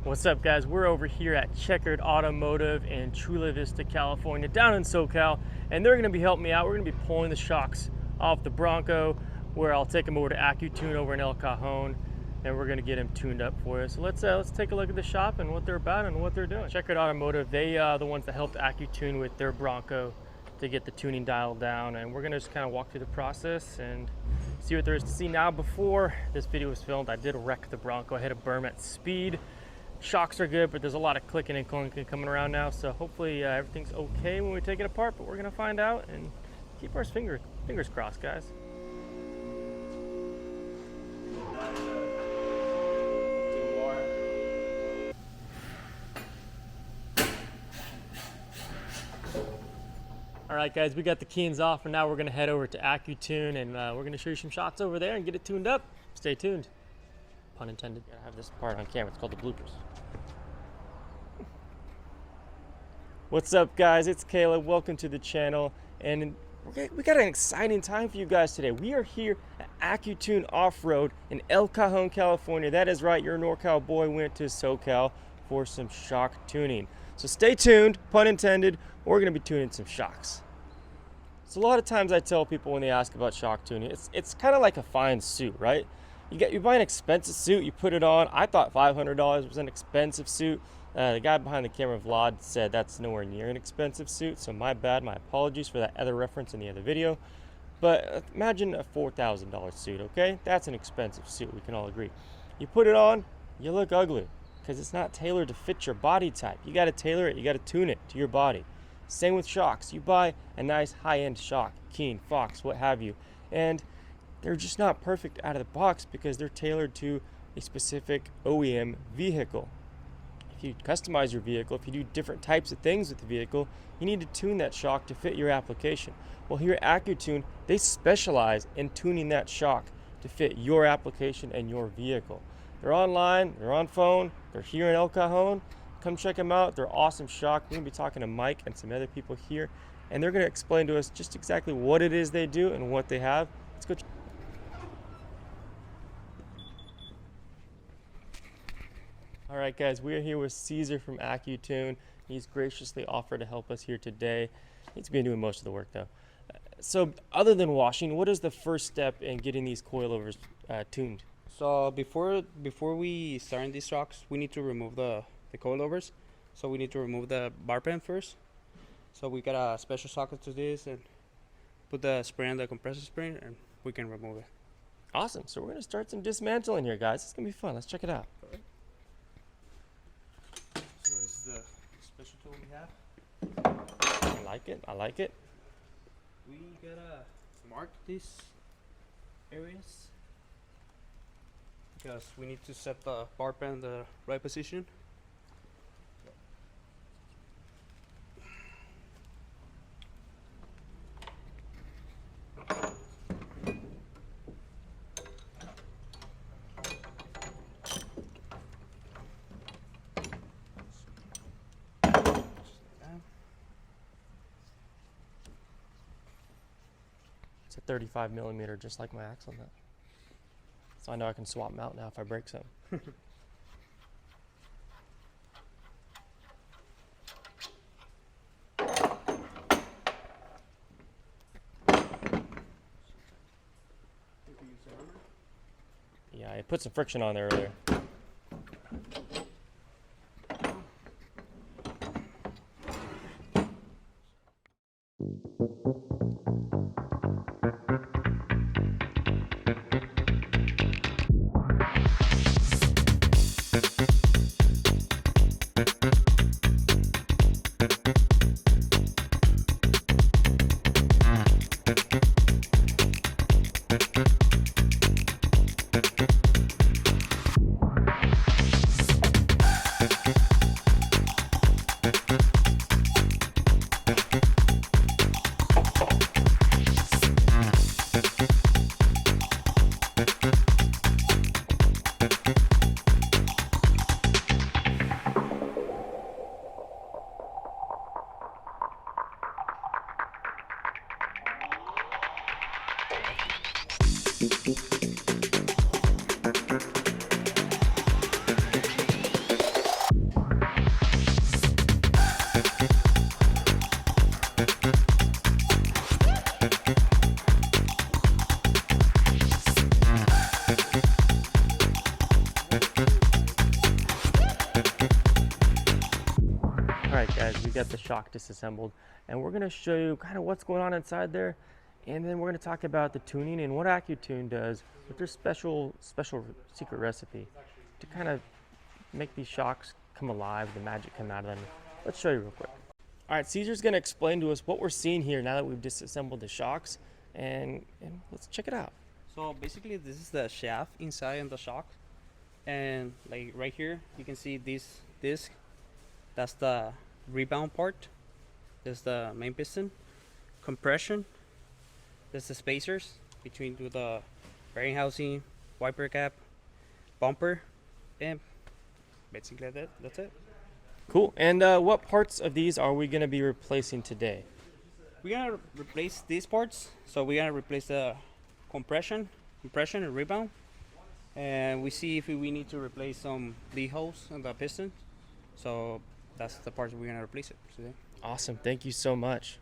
What's up, guys? We're over here at Checkered Automotive in Chula Vista, California, down in SoCal, and they're going to be helping me out. We're going to be pulling the shocks off the Bronco, where I'll take them over to Accutune over in El Cajon, and we're going to get them tuned up for you. So let's take a look at the shop and what they're about and what they're doing. Checkered Automotive, they the ones that helped Accutune with their Bronco to get the tuning dial down, and we're going to just kind of walk through the process and see what there is to see. Now, before this video was filmed, I did wreck the Bronco. I hit a berm at speed. Shocks are good, but there's a lot of clicking and clunking coming around now, so hopefully everything's okay when we take it apart, but we're gonna find out and keep our fingers crossed, guys. All right, guys, we got the keys off, and now we're gonna head over to Accutune, and we're gonna show you some shots over there and get it tuned up. Stay tuned. Pun intended. I have this part on camera. It's called the bloopers. What's up, guys? It's Caleb. Welcome to the channel, and we got an exciting time for you guys today. We are here at Accutune Off-Road in El Cajon, California. That is right. Your NorCal boy went to SoCal for some shock tuning. So stay tuned. Pun intended. We're going to be tuning some shocks. So a lot of times I tell people when they ask about shock tuning, it's kind of like a fine suit, right? You buy an expensive suit, you put it on. I thought $500 was an expensive suit. The guy behind the camera, Vlad, said that's nowhere near an expensive suit, so my bad, my apologies for that other reference in the other video. But imagine a $4,000 suit, okay? That's an expensive suit, we can all agree. You put it on, you look ugly, because it's not tailored to fit your body type. You gotta tailor it, you gotta tune it to your body. Same with shocks. You buy a nice high-end shock, Keen, Fox, what have you, and they're just not perfect out of the box because they're tailored to a specific OEM vehicle. If you customize your vehicle, if you do different types of things with the vehicle, you need to tune that shock to fit your application. Well, here at Accutune, they specialize in tuning that shock to fit your application and your vehicle. They're online, they're on phone, they're here in El Cajon. Come check them out. They're awesome shock. We're going to be talking to Mike and some other people here, and they're going to explain to us just exactly what it is they do and what they have. Let's go. All right, guys, we're here with Caesar from Accutune. He's graciously offered to help us here today. He's been doing most of the work, though. So other than washing, what is the first step in getting these coilovers tuned? So before we start in these shocks, we need to remove the coilovers. So we need to remove the bar pen first. So we got a special socket to this and put the spring on the compressor spring, and we can remove it. Awesome. So we're going to start some dismantling here, guys. It's going to be fun. Let's check it out. So this is the special tool we have. I like it. I like it. We gotta mark these areas because we need to set the bar pen in the right position. It's a 35 millimeter, just like my axle nut. So I know I can swap them out now if I break some. Yeah, I put some friction on there earlier. guys, we got the shock disassembled, and we're gonna show you kind of what's going on inside there, and then we're gonna talk about the tuning and what Accutune does with their special secret recipe to kind of make these shocks come alive, the magic come out of them. Let's show you real quick. All right, Caesar's gonna explain to us what we're seeing here now that we've disassembled the shocks, and let's check it out. So basically, this is the shaft inside of the shock, and like right here, you can see this disc. That's the rebound part. This is the main piston. Compression. This is the spacers between the bearing housing, wiper cap, bumper, and basically that's it. Cool. And what parts of these are we gonna be replacing today? We're gonna replace these parts. So we're gonna replace the compression and rebound, and we see if we need to replace some lead holes on the piston. So that's the parts we're gonna replace it today. Awesome. Thank you so much.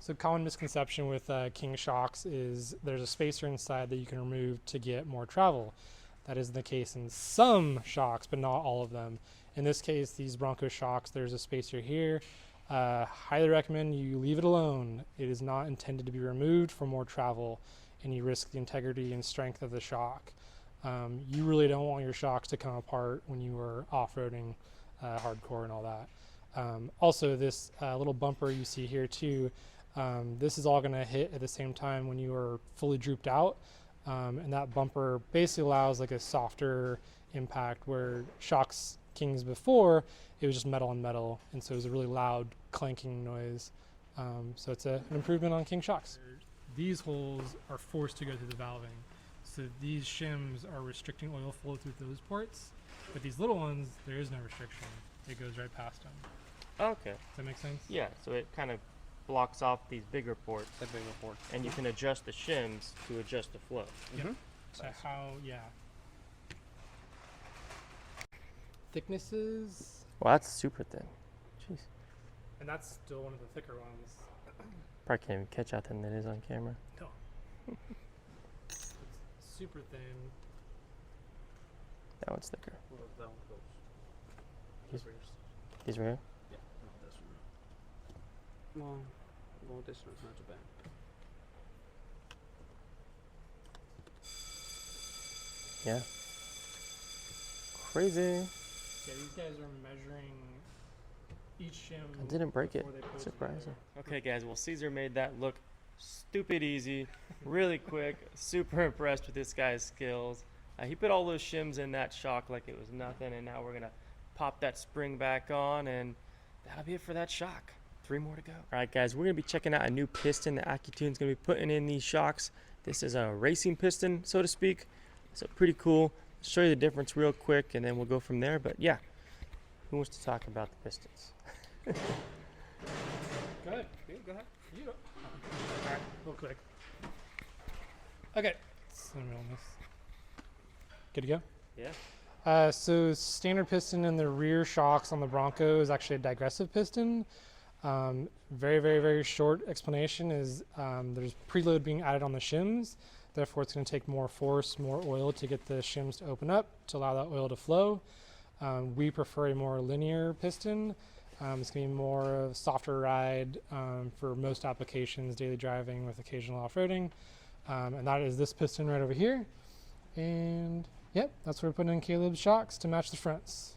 So common misconception with King shocks is there's a spacer inside that you can remove to get more travel. That is the case in some shocks, but not all of them. In this case, these Bronco shocks, there's a spacer here. Highly recommend you leave it alone. It is not intended to be removed for more travel, and you risk the integrity and strength of the shock. You really don't want your shocks to come apart when you are off-roading hardcore and all that. Also, this little bumper you see here too, this is all going to hit at the same time when you are fully drooped out, and that bumper basically allows like a softer impact, where shocks Kings before it was just metal on metal, and so it was a really loud clanking noise. So it's an improvement on King shocks. These holes are forced to go through the valving, so these shims are restricting oil flow through those ports, but these little ones there is no restriction, it goes right past them. Okay. Does that make sense? Yeah, so it kind of blocks off these bigger ports, and you can adjust the shims to adjust the flow. Yep. So how, yeah. Thicknesses, Well, that's super thin. Jeez. and that's still one of the thicker ones. Probably can't even catch out than it is on camera. No. It's super thin. That one's thicker. Well, that one goes. These right here? Yeah, no, this one. Well, this one's not too bad. Yeah. Crazy. Yeah, these guys are measuring each shim. I didn't break it. before they put it Surprising. together. Okay, guys. Well, Caesar made that look stupid easy, really quick. Super impressed with this guy's skills. He put all those shims in that shock like it was nothing, and now we're gonna pop that spring back on, and that'll be it for that shock. 3 more to go. All right, guys. We're gonna be checking out a new piston that Accutune's gonna be putting in these shocks. This is a racing piston, so to speak. So pretty cool. I'll show you the difference real quick, and then we'll go from there. But yeah, who wants to talk about the pistons? Go ahead. Go ahead. You go. All right, real quick. Okay. So let me roll this. Good to go? Yeah. So standard piston in the rear shocks on the Bronco is actually a digressive piston. Very, very, very short explanation is there's preload being added on the shims. Therefore, it's going to take more force, more oil to get the shims to open up to allow that oil to flow. We prefer a more linear piston. It's going to be more of a softer ride for most applications, daily driving with occasional off-roading. And that is this piston right over here. And yep, that's what we're putting in Caleb's shocks to match the fronts.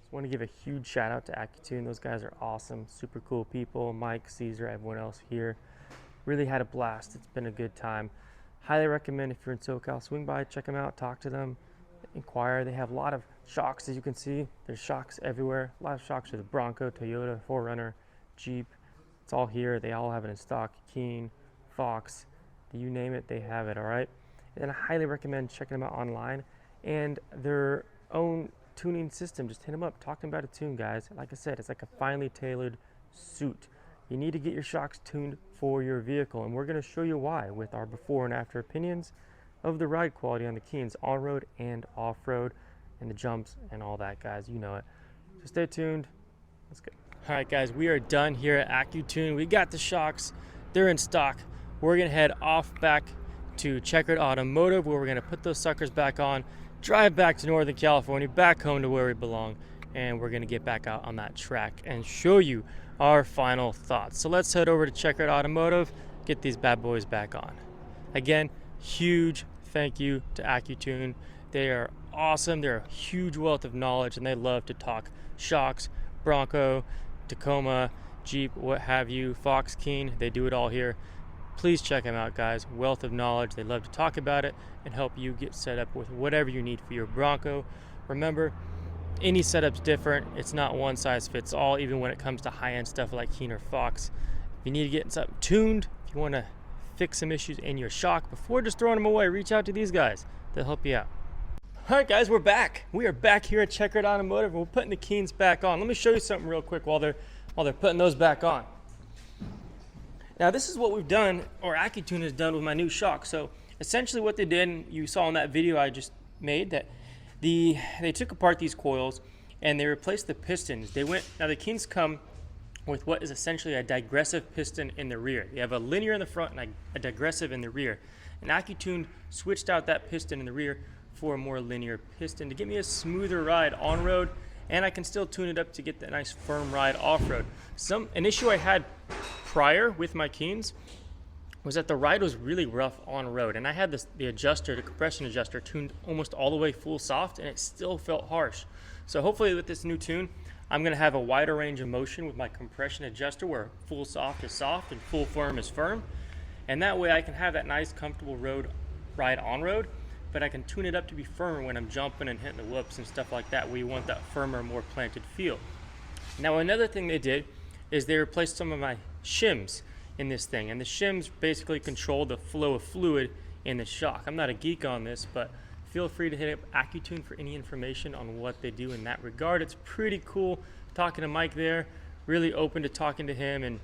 Just want to give a huge shout out to Accutune. Those guys are awesome, super cool people. Mike, Caesar, everyone else here. Really had a blast. It's been a good time. Highly recommend if you're in SoCal, swing by, check them out, talk to them, inquire. They have a lot of shocks, as you can see. There's shocks everywhere. A lot of shocks for the Bronco, Toyota, 4Runner, Jeep. It's all here. They all have it in stock. Keen, Fox, you name it, they have it, all right? And I highly recommend checking them out online and their own tuning system. Just hit them up, talk to them about a tune, guys. Like I said, it's like a finely tailored suit. You need to get your shocks tuned for your vehicle, and we're going to show you why with our before and after opinions of the ride quality on the Keens, on-road and off-road, and the jumps and all that, guys. You know it. So stay tuned. Let's go. All right, guys, we are done here at Accutune. We got the shocks. They're in stock. We're going to head off back to Checkered Automotive, where we're going to put those suckers back on, drive back to Northern California, back home to where we belong, and we're going to get back out on that track and show you our final thoughts. So let's head over to Checkered Automotive, get these bad boys back on. Again, huge thank you to Accutune. They are awesome. They're a huge wealth of knowledge, and they love to talk shocks, Bronco, Tacoma, Jeep, what have you, Fox, Keen. They do it all here. Please check them out, guys. Wealth of knowledge. They love to talk about it and help you get set up with whatever you need for your Bronco. Remember, any setup's different. It's not one size fits all, even when it comes to high-end stuff like Keen or Fox. If you need to get something tuned, if you want to fix some issues in your shock before just throwing them away, reach out to these guys. They'll help you out. All right, guys, we're back. We are back here at Checkered Automotive, and we're putting the Keens back on. Let me show you something real quick while they're putting those back on. Now, this is what we've done, or Accutune has done with my new shock. So essentially what they did, and you saw in that video I just made, that they took apart these coils and they replaced the pistons. Now the Keens come with what is essentially a digressive piston in the rear. You have a linear in the front and a digressive in the rear. And Accutune switched out that piston in the rear for a more linear piston to give me a smoother ride on-road, and I can still tune it up to get that nice firm ride off-road. An issue I had prior with my Keens was that the ride was really rough on-road, and I had the compression adjuster tuned almost all the way full soft, and it still felt harsh. So hopefully with this new tune, I'm going to have a wider range of motion with my compression adjuster, where full soft is soft and full firm is firm, and that way I can have that nice comfortable ride on-road, but I can tune it up to be firmer when I'm jumping and hitting the whoops and stuff like that, where you want that firmer, more planted feel. Now, another thing they did is they replaced some of my shims in this thing, and the shims basically control the flow of fluid in the shock. I'm not a geek on this, but feel free to hit up Accutune for any information on what they do in that regard. It's pretty cool talking to Mike there, really open to talking to him and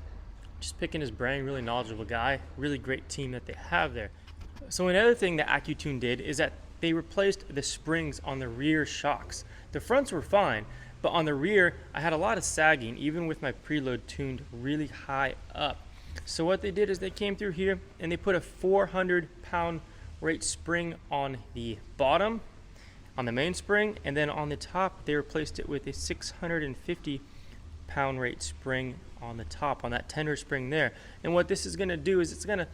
just picking his brain. Really knowledgeable guy, really great team that they have there. So another thing that Accutune did is that they replaced the springs on the rear shocks. The fronts were fine, but on the rear, I had a lot of sagging, even with my preload tuned really high up. So what they did is they came through here and they put a 400-pound rate spring on the bottom, on the mainspring, and then on the top, they replaced it with a 650-pound rate spring on the top, on that tender spring there. And what this is gonna do is it's gonna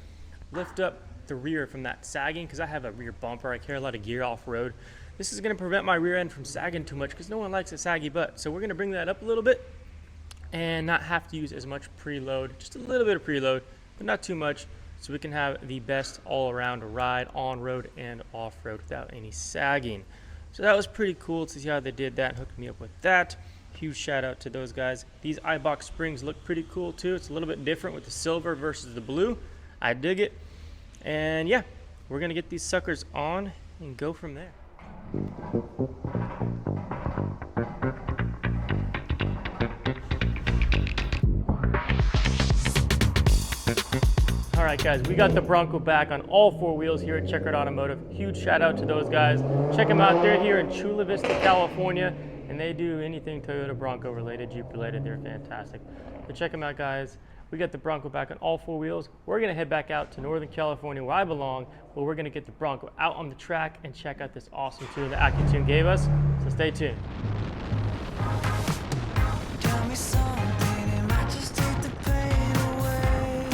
lift up the rear from that sagging, because I have a rear bumper. I carry a lot of gear off-road. This is going to prevent my rear end from sagging too much, because no one likes a saggy butt. So we're going to bring that up a little bit and not have to use as much preload, just a little bit of preload, but not too much, so we can have the best all-around ride on-road and off-road without any sagging. So that was pretty cool to see how they did that and hooked me up with that. Huge shout out to those guys. These iBox springs look pretty cool too. It's a little bit different with the silver versus the blue. I dig it. And yeah, we're gonna get these suckers on and go from there. All right, guys, we got the Bronco back on all four wheels here at Checkered Automotive. Huge shout out to those guys. Check them out. They're here in Chula Vista, California, and they do anything Toyota Bronco related, Jeep related. They're fantastic. So check them out, guys. We got the Bronco back on all four wheels. We're gonna head back out to Northern California, where I belong, where we're gonna get the Bronco out on the track and check out this awesome tune that Accutune gave us. So stay tuned. Tell me something, it might just take the pain away.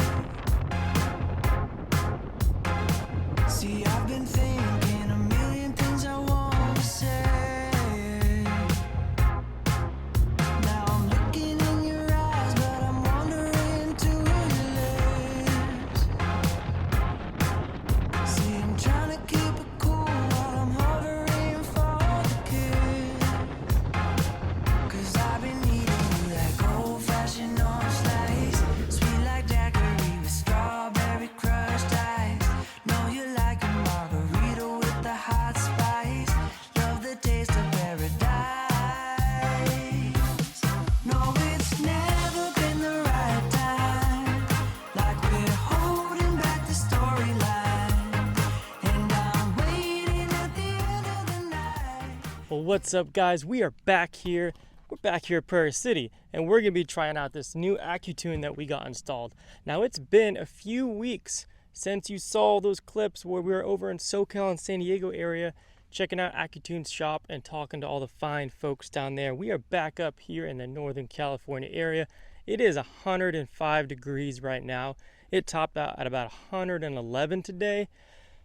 See, I've been thinking a million things I want to say. Now I'm looking in your eyes, but I'm wondering to your lips. What's up, guys? We are back here. We're back here at Prairie City, and we're gonna be trying out this new Accutune that we got installed. Now, it's been a few weeks since you saw those clips where we were over in SoCal and San Diego area checking out Accutune's shop and talking to all the fine folks down there. We are back up here in the Northern California area. It is 105 degrees right now. It topped out at about 111 today.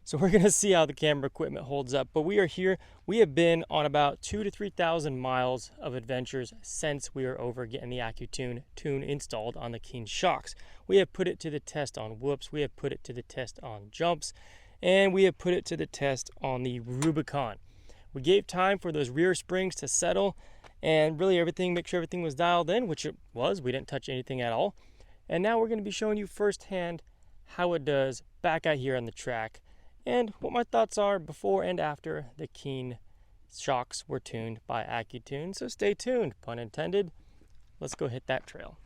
So we're gonna see how the camera equipment holds up. But we are here. We have been on about 2,000 to 3,000 miles of adventures since we were over getting the Accutune tune installed on the Keen shocks. We have put it to the test on whoops. We have put it to the test on jumps. And we have put it to the test on the Rubicon. We gave time for those rear springs to settle and really make sure everything was dialed in, which it was. We didn't touch anything at all. And now we're gonna be showing you firsthand how it does back out here on the track, and what my thoughts are before and after the Keen shocks were tuned by Accutune. So stay tuned, pun intended. Let's go hit that trail.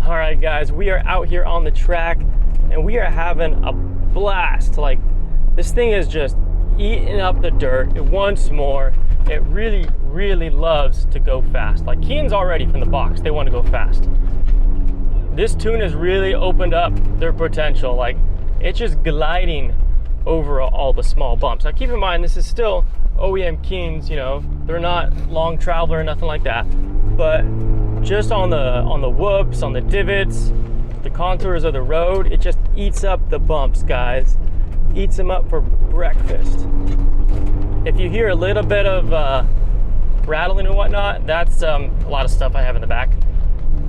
All right, guys, we are out here on the track and we are having a blast. Like, this thing is just eating up the dirt once more. It really loves to go fast. Like, Keen's already from the box, they want to go fast. This tune has really opened up their potential. Like, it's just gliding over all the small bumps. Now, keep in mind, this is still OEM Keens, you know, they're not long traveler or nothing like that. But just on the whoops, on the divots, the contours of the road, it just eats up the bumps, guys. Eats them up for breakfast. If you hear a little bit of rattling and whatnot, that's a lot of stuff I have in the back.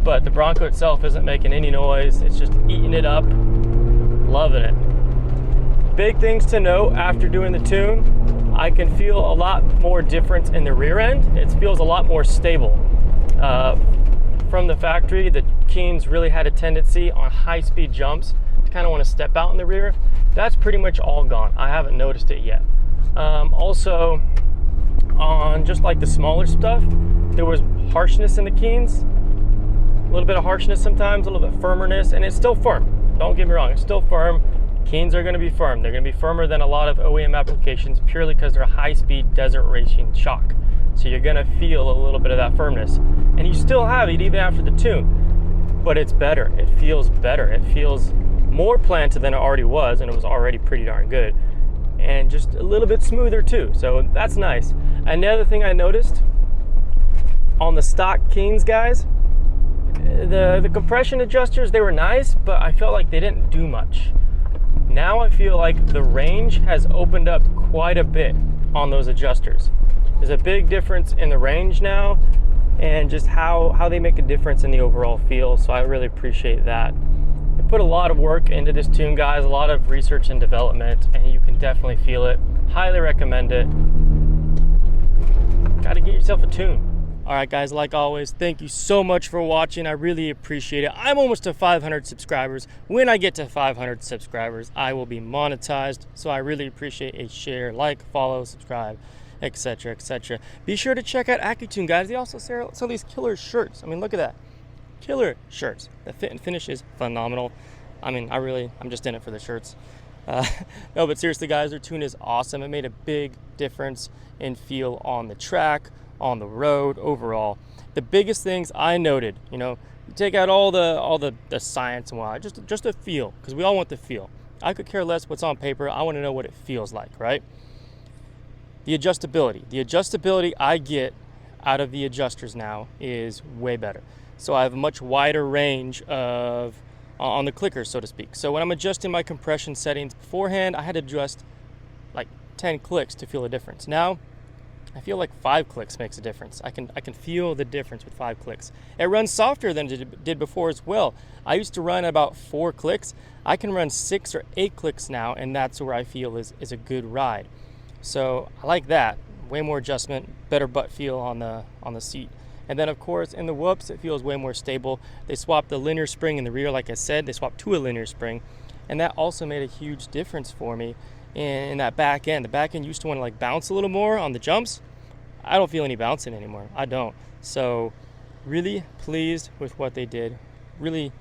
But the Bronco itself isn't making any noise. It's just eating it up. Loving it. Big things to note after doing the tune, I can feel a lot more difference in the rear end. It feels a lot more stable. From the factory, the Keens really had a tendency on high-speed jumps to kind of want to step out in the rear. That's pretty much all gone. I haven't noticed it yet. Also, on just like the smaller stuff, there was harshness in the Keens. A little bit of harshness sometimes, a little bit firmerness, and it's still firm. Don't get me wrong, it's still firm. Keens are going to be firm. They're going to be firmer than a lot of OEM applications purely because they're a high-speed desert racing shock. So you're gonna feel a little bit of that firmness. And you still have it even after the tune, but it's better. It feels better. It feels more planted than it already was, and it was already pretty darn good. And just a little bit smoother too, so that's nice. And the other thing I noticed, on the stock Keens, guys, the compression adjusters, they were nice, but I felt like they didn't do much. Now I feel like the range has opened up quite a bit on those adjusters. There's a big difference in the range now and just how they make a difference in the overall feel, so I really appreciate that. I put a lot of work into this tune, guys, a lot of research and development, and you can definitely feel it. Highly recommend it. Gotta get yourself a tune. All right, guys, like always, thank you so much for watching. I really appreciate it. I'm almost to 500 subscribers. When I get to 500 subscribers, I will be monetized, so I really appreciate a share, like, follow, subscribe, etc, etc. Be sure to check out Accutune, guys. They also sell these killer shirts. I mean, look at that. Killer shirts. The fit and finish is phenomenal. I mean, I'm just in it for the shirts. No, but seriously, guys, their tune is awesome. It made a big difference in feel on the track, on the road, overall. The biggest things I noted, you know, you take out all the science and whatnot, just a feel, because we all want the feel. I could care less what's on paper. I want to know what it feels like, right? The adjustability I get out of the adjusters now is way better. So I have a much wider range on the clicker, so to speak. So when I'm adjusting my compression settings beforehand, I had to adjust like 10 clicks to feel a difference. Now, I feel like 5 clicks makes a difference. I can feel the difference with 5 clicks. It runs softer than it did before as well. I used to run about 4 clicks. I can run 6 or 8 clicks now, and that's where I feel is a good ride. So I like that. Way more adjustment, better butt feel on the seat. And then of course in the whoops, it feels way more stable. They swapped the linear spring in the rear, like I said, they swapped to a linear spring. And that also made a huge difference for me in that back end. The back end used to want to like bounce a little more on the jumps. I don't feel any bouncing anymore. I don't. So really pleased with what they did. Really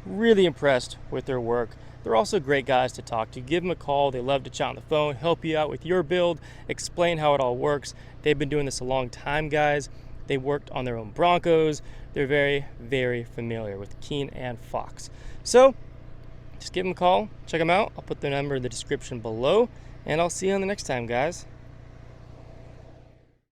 impressed with their work. They're also great guys to talk to. Give them a call. They love to chat on the phone, help you out with your build, explain how it all works. They've been doing this a long time, guys. They worked on their own Broncos. They're very familiar with Keen and Fox. So just give them a call, check them out. I'll put their number in the description below, and I'll see you on the next time, guys.